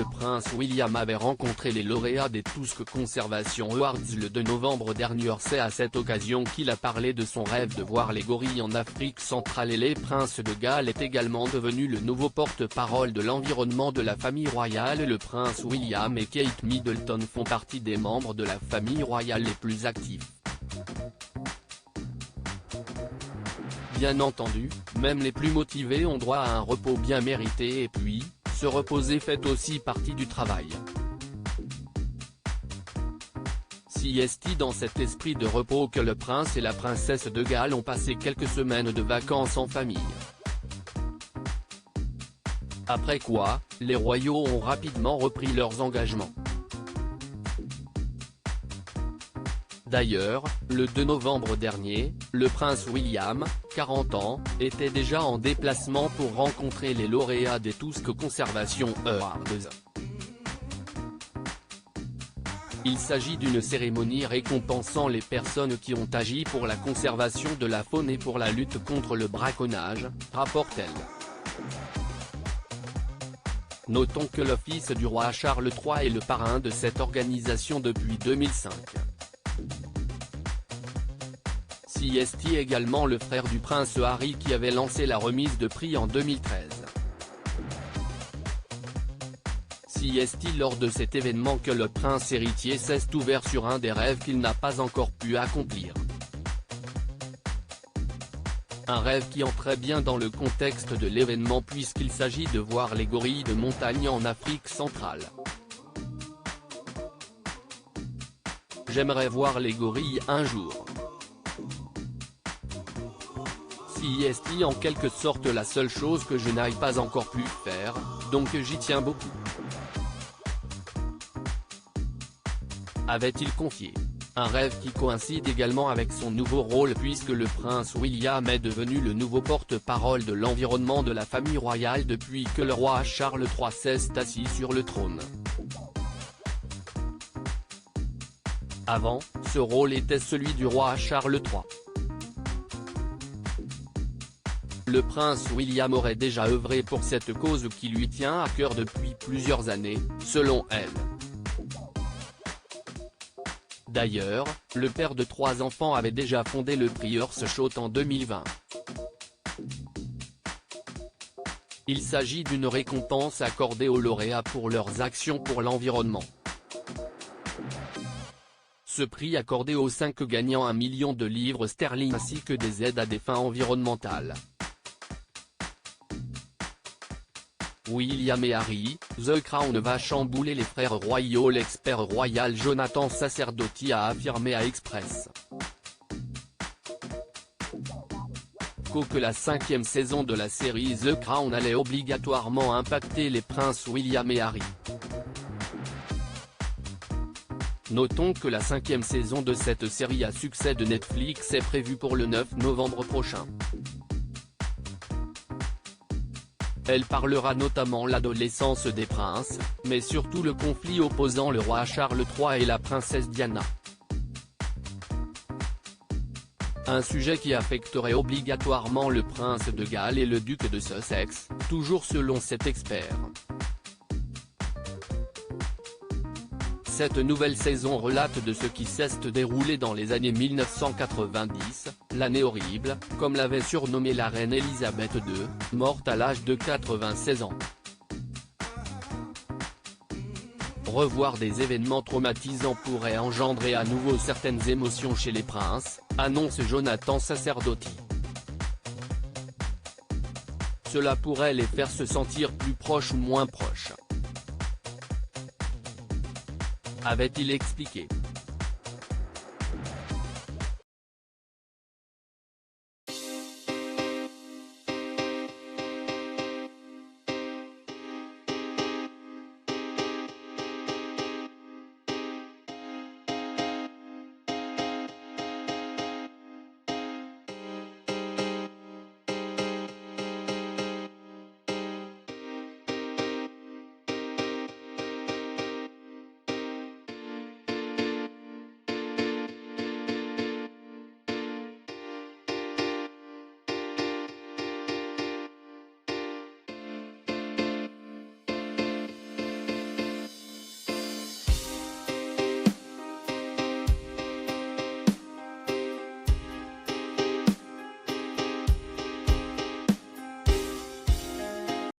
Le prince William avait rencontré les lauréats des Tusk Conservation Awards le 2 novembre dernier. C'est à cette occasion qu'il a parlé de son rêve de voir les gorilles en Afrique centrale, et les princes de Galles est également devenu le nouveau porte-parole de l'environnement de la famille royale. Le prince William et Kate Middleton font partie des membres de la famille royale les plus actifs. Bien entendu, même les plus motivés ont droit à un repos bien mérité, et puis, se reposer fait aussi partie du travail. Sieste dans cet esprit de repos que le prince et la princesse de Galles ont passé quelques semaines de vacances en famille. Après quoi, les royaux ont rapidement repris leurs engagements. D'ailleurs, le 2 novembre dernier, le prince William, 40 ans, était déjà en déplacement pour rencontrer les lauréats des Tusk Conservation Awards. Il s'agit d'une cérémonie récompensant les personnes qui ont agi pour la conservation de la faune et pour la lutte contre le braconnage, rapporte-t-elle. Notons que le fils du roi Charles III est le parrain de cette organisation depuis 2005. Sieste également le frère du prince Harry qui avait lancé la remise de prix en 2013. Sieste lors de cet événement que le prince héritier s'est ouvert sur un des rêves qu'il n'a pas encore pu accomplir. Un rêve qui entrait bien dans le contexte de l'événement puisqu'il s'agit de voir les gorilles de montagne en Afrique centrale. J'aimerais voir les gorilles un jour. Sieste en quelque sorte la seule chose que je n'aille pas encore pu faire, donc j'y tiens beaucoup. Avait-il confié. Un rêve qui coïncide également avec son nouveau rôle puisque le prince William est devenu le nouveau porte-parole de l'environnement de la famille royale depuis que le roi Charles III s'est assis sur le trône. Avant, ce rôle était celui du roi Charles III. Le prince William aurait déjà œuvré pour cette cause qui lui tient à cœur depuis plusieurs années, selon elle. D'ailleurs, le père de 3 enfants avait déjà fondé le prix Earthshot en 2020. Il s'agit d'une récompense accordée aux lauréats pour leurs actions pour l'environnement. Ce prix accordé aux 5 gagnants 1 million de livres sterling ainsi que des aides à des fins environnementales. William et Harry, The Crown va chambouler les frères royaux. L'expert royal Jonathan Sacerdoti a affirmé à Express que la 5e saison de la série The Crown allait obligatoirement impacter les princes William et Harry. Notons que la 5e saison de cette série à succès de Netflix est prévue pour le 9 novembre prochain. Elle parlera notamment l'adolescence des princes, mais surtout le conflit opposant le roi Charles III et la princesse Diana. Un sujet qui affecterait obligatoirement le prince de Galles et le duc de Sussex, toujours selon cet expert. Cette nouvelle saison relate de ce qui s'est déroulé dans les années 1990, l'année horrible, comme l'avait surnommée la reine Elisabeth II, morte à l'âge de 96 ans. Revoir des événements traumatisants pourrait engendrer à nouveau certaines émotions chez les princes, annonce Jonathan Sacerdoti. Cela pourrait les faire se sentir plus proches ou moins proches, avait-il expliqué.